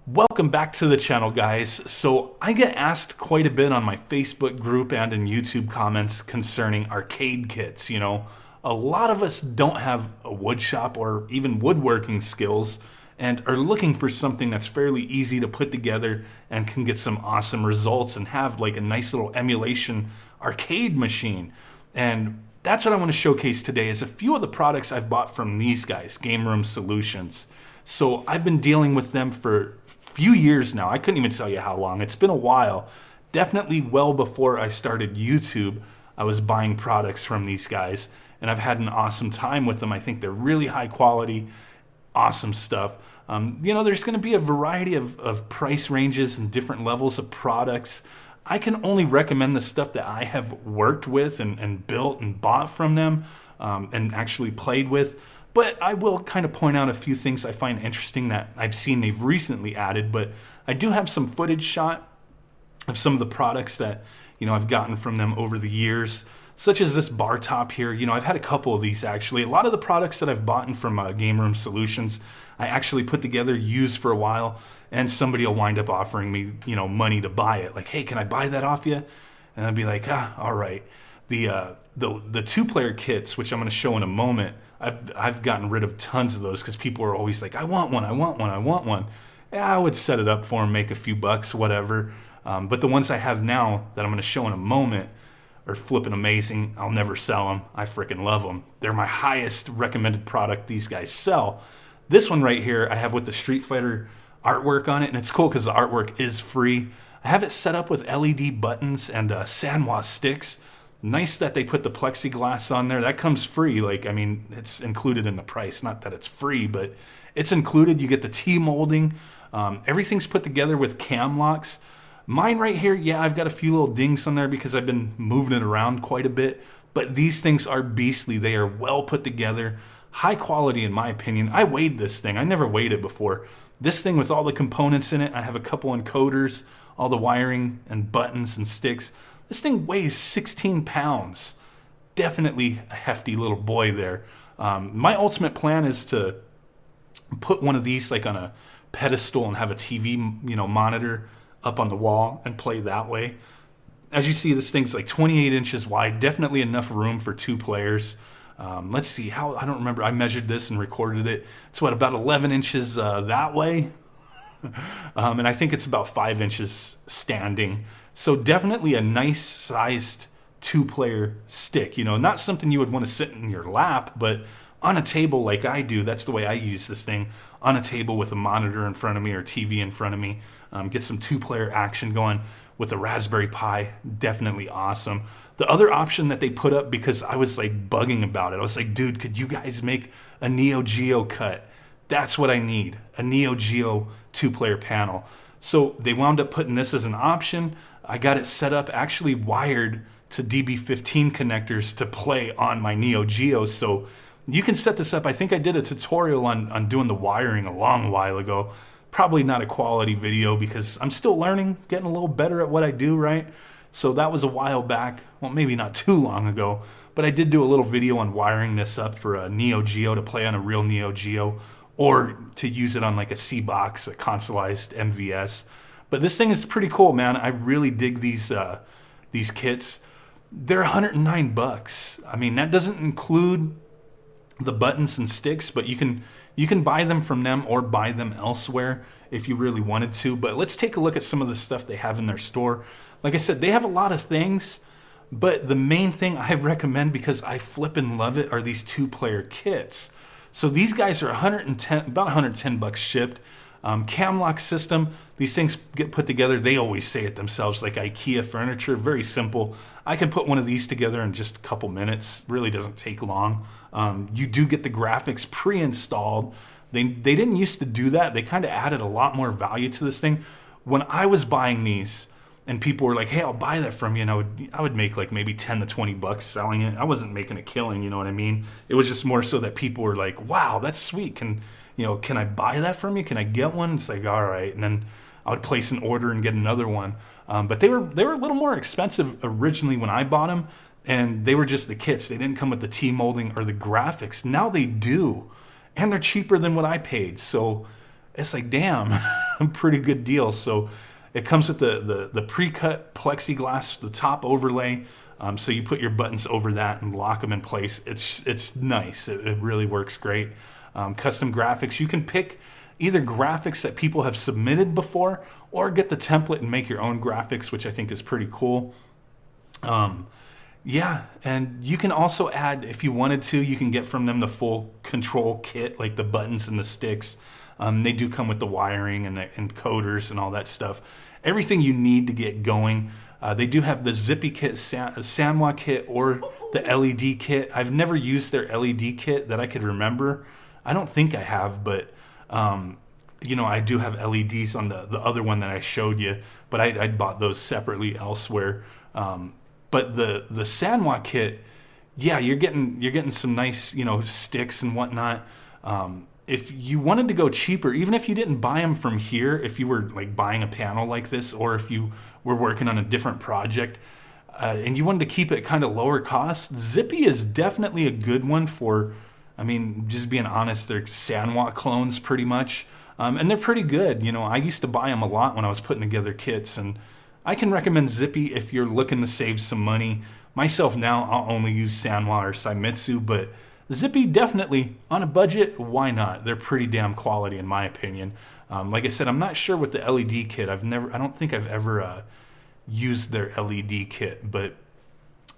Welcome back to the channel, guys. So I get asked quite a bit on my Facebook group and in YouTube comments concerning arcade kits. A lot of us don't have a wood shop or even woodworking skills and are looking for something that's fairly easy to put together and can get some awesome results and have like a nice little emulation arcade machine. And that's what I want to showcase today is a few of the products I've bought from these guys, Game Room Solutions. So I've been dealing with them for few years now. I couldn't even tell you how long. It's been a while. Definitely well before I started YouTube, I was buying products from these guys, and I've had an awesome time with them. I think they're really high quality, awesome stuff. There's going to be a variety of price ranges and different levels of products. I can only recommend the stuff that I have worked with and built and bought from them and actually played with. But I will kind of point out a few things I find interesting that I've seen they've recently added. But I do have some footage shot of some of the products that I've gotten from them over the years, such as this bar top here. I've had a couple of these actually. A lot of the products that I've bought from Game Room Solutions, I actually put together, used for a while, and somebody will wind up offering me money to buy it. Like, hey, can I buy that off you? And I'd be like, all right. The two-player kits, which I'm going to show in a moment, I've gotten rid of tons of those because people are always like, I want one, I want one, I want one. Yeah, I would set it up for them, make a few bucks, whatever. But the ones I have now that I'm going to show in a moment are flipping amazing. I'll never sell them. I freaking love them. They're my highest recommended product these guys sell. This one right here I have with the Street Fighter artwork on it, and it's cool because the artwork is free. I have it set up with LED buttons and Sanwa sticks. Nice that they put the plexiglass on there. That comes free. It's included in the price. Not that it's free, but it's included. You get the T-molding. Everything's put together with cam locks. Mine right here, yeah, I've got a few little dings on there because I've been moving it around quite a bit. But these things are beastly. They are well put together. High quality in my opinion. I weighed this thing. I never weighed it before. This thing with all the components in it. I have a couple encoders, all the wiring and buttons and sticks. This thing weighs 16 pounds. Definitely a hefty little boy there. My ultimate plan is to put one of these like on a pedestal and have a TV, monitor up on the wall and play that way. As you see, this thing's like 28 inches wide. Definitely enough room for two players. Let's see how, I don't remember. I measured this and recorded it. It's about 11 inches that way. And I think it's about 5 inches standing. So definitely a nice sized two-player stick. Not something you would want to sit in your lap, but on a table like I do. That's the way I use this thing. On a table with a monitor in front of me or TV in front of me. Get some two-player action going with a Raspberry Pi. Definitely awesome. The other option that they put up, because I was like bugging about it, I was like, dude, could you guys make a Neo Geo cut? That's what I need, a Neo Geo two-player panel. So they wound up putting this as an option. I got it set up, actually wired to DB15 connectors to play on my Neo Geo. So you can set this up. I think I did a tutorial on doing the wiring a long while ago. Probably not a quality video because I'm still learning, getting a little better at what I do, right? So that was a while back. Well, maybe not too long ago, but I did do a little video on wiring this up for a Neo Geo to play on a real Neo Geo, or to use it on like a C-Box, a consoleized MVS. But this thing is pretty cool, man. I really dig these kits. They're $109. I mean, that doesn't include the buttons and sticks, but you can buy them from them or buy them elsewhere if you really wanted to. But let's take a look at some of the stuff they have in their store. Like I said, they have a lot of things, but the main thing I recommend, because I flip and love it, are these two-player kits. So these guys are about 110 bucks shipped. Cam lock system, these things get put together, they always say it themselves, like IKEA furniture, very simple. I can put one of these together in just a couple minutes, really doesn't take long. You do get the graphics pre-installed. They didn't used to do that. They kind of added a lot more value to this thing. When I was buying these, and people were like, hey, I'll buy that from you, and I would make like maybe 10 to 20 bucks selling it. I wasn't making a killing, you know what I mean? It was just more so that people were like, wow, that's sweet. Can I buy that from you? Can I get one? It's like, all right. And then I would place an order and get another one. But they were a little more expensive originally when I bought them, and they were just the kits. They didn't come with the T-molding or the graphics. Now they do, and they're cheaper than what I paid. So it's like, damn, a pretty good deal. So it comes with the pre-cut plexiglass, the top overlay. So you put your buttons over that and lock them in place. It's nice. It really works great. Custom graphics. You can pick either graphics that people have submitted before or get the template and make your own graphics, which I think is pretty cool. Yeah, and you can also add, if you wanted to, you can get from them the full control kit, like the buttons and the sticks. They do come with the wiring and the encoders and all that stuff. Everything you need to get going. They do have the Zippy kit, Sanwa kit, or the LED kit. I've never used their LED kit that I could remember. I don't think I have, but I do have LEDs on the other one that I showed you, but I bought those separately elsewhere. But the Sanwa kit, yeah, you're getting some nice sticks and whatnot. If you wanted to go cheaper, even if you didn't buy them from here, if you were like buying a panel like this, or if you were working on a different project and you wanted to keep it kind of lower cost, Zippy is definitely a good one for. I mean, just being honest, they're Sanwa clones pretty much, and they're pretty good. I used to buy them a lot when I was putting together kits, and I can recommend Zippy if you're looking to save some money. Myself now, I'll only use Sanwa or Saimitsu, but Zippy definitely, on a budget, why not? They're pretty damn quality in my opinion. Like I said, I'm not sure with the LED kit. I don't think I've ever used their LED kit, but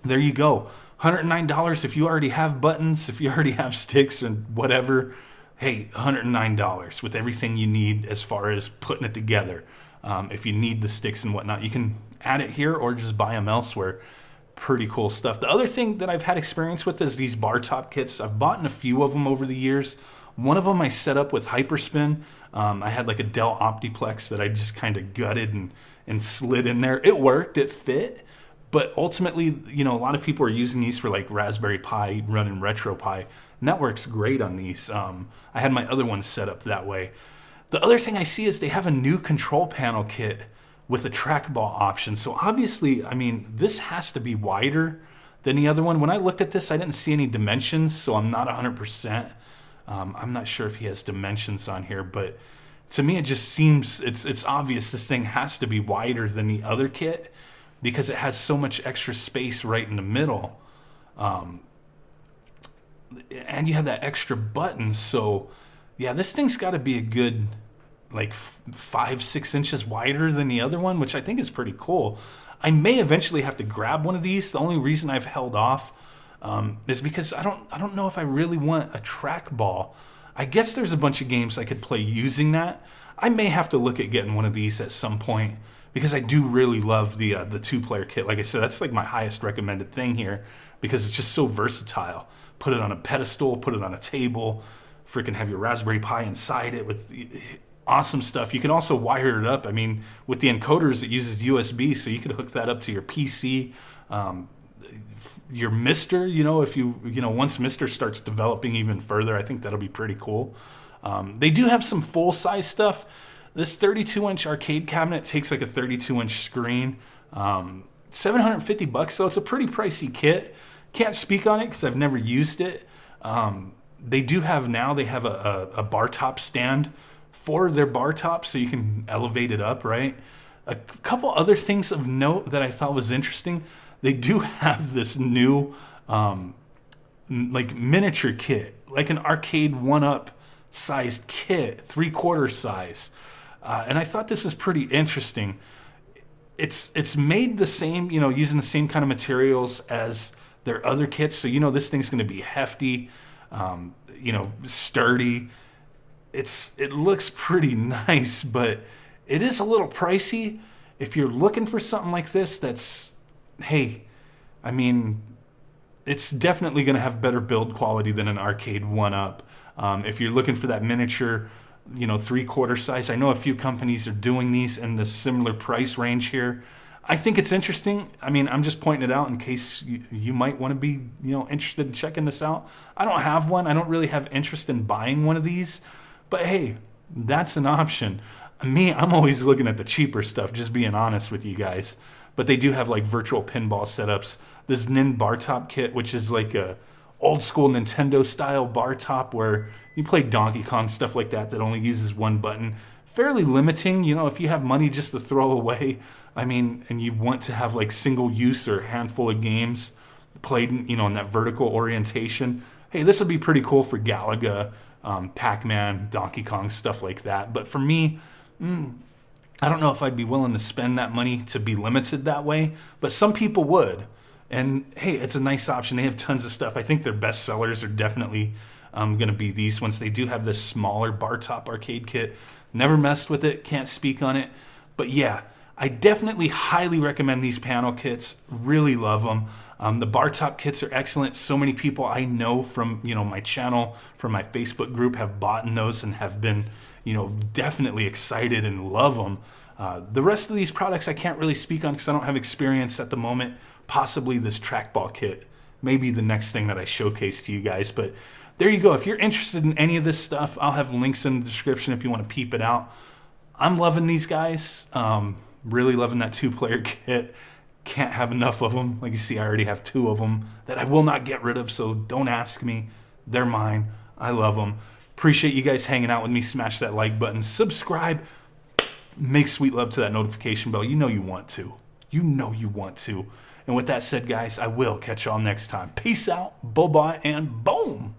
there you go. $109 if you already have buttons, if you already have sticks and whatever. Hey, $109 with everything you need as far as putting it together. If you need the sticks and whatnot, you can add it here or just buy them elsewhere. Pretty cool stuff. The other thing that I've had experience with is these bar top kits. I've bought a few of them over the years. One of them I set up with Hyperspin. I had like a Dell Optiplex that I just kind of gutted and slid in there. It worked, it fit. But ultimately, a lot of people are using these for like Raspberry Pi running RetroPie, and that works great on these. I had my other ones set up that way. The other thing I see is they have a new control panel kit with a trackball option. So obviously, I mean, this has to be wider than the other one. When I looked at this, I didn't see any dimensions, so I'm not 100%. I'm not sure if he has dimensions on here, but to me, it just seems it's obvious this thing has to be wider than the other kit, because it has so much extra space right in the middle. And you have that extra button. So yeah, this thing's got to be a good like 5-6 inches wider than the other one, which I think is pretty cool. I may eventually have to grab one of these. The only reason I've held off is because I don't know if I really want a trackball. I guess there's a bunch of games I could play using that. I may have to look at getting one of these at some point, because I do really love the 2-player kit. Like I said, that's like my highest recommended thing here, because it's just so versatile. Put it on a pedestal, put it on a table, freaking have your Raspberry Pi inside it with awesome stuff. You can also wire it up. I mean, with the encoders, it uses USB, so you could hook that up to your PC, your Mister. If once Mister starts developing even further, I think that'll be pretty cool. They do have some full-size stuff. This 32-inch arcade cabinet takes like a 32-inch screen. $750 though. It's a pretty pricey kit. Can't speak on it because I've never used it. They have a bar top stand for their bar top, so you can elevate it up, right? A couple other things of note that I thought was interesting. They do have this new like miniature kit, like an arcade 1-up sized kit, 3/4 size. And I thought this is pretty interesting. It's made the same, using the same kind of materials as their other kits. So, this thing's going to be hefty, sturdy. It looks pretty nice, but it is a little pricey. If you're looking for something like this, it's definitely going to have better build quality than an arcade 1-up. If you're looking for that miniature, 3/4 size. I know a few companies are doing these in the similar price range here. I think it's interesting. I mean, I'm just pointing it out in case you might want to be, interested in checking this out. I don't have one. I don't really have interest in buying one of these, but hey, that's an option. I'm always looking at the cheaper stuff, just being honest with you guys. But they do have like virtual pinball setups. This Nin bar top kit, which is like a old school Nintendo style bar top where you play Donkey Kong, stuff like that only uses one button. fairly limiting. You know, if you have money just to throw away, I mean, and you want to have like single use or a handful of games played, you know, in that vertical orientation, hey, this would be pretty cool for Galaga, Pac-Man, Donkey Kong, stuff like that. But for me, I don't know if I'd be willing to spend that money to be limited that way, but some people would. And hey, it's a nice option. They have tons of stuff. I think their best sellers are definitely going to be these ones. They do have this smaller bar top arcade kit. Never messed with it, can't speak on it. But yeah, I definitely highly recommend these panel kits. Really love them. The bar top kits are excellent. So many people I know from, you know, my channel, from my Facebook group have bought in those and have been, you know, definitely excited and love them. The rest of these products I can't really speak on because I don't have experience at the moment. Possibly this trackball kit, maybe the next thing that I showcase to you guys. But there you go. If you're interested in any of this stuff, I'll have links in the description if you want to peep it out. I'm loving these guys. Really loving that 2-player kit. Can't have enough of them. Like you see, I already have 2 of them that I will not get rid of, so don't ask me. They're mine. I love them. Appreciate you guys hanging out with me. Smash that like button. Subscribe. Make sweet love to that notification bell. You know you want to. You know you want to. And with that said, guys, I will catch y'all next time. Peace out. Bye-bye, and boom.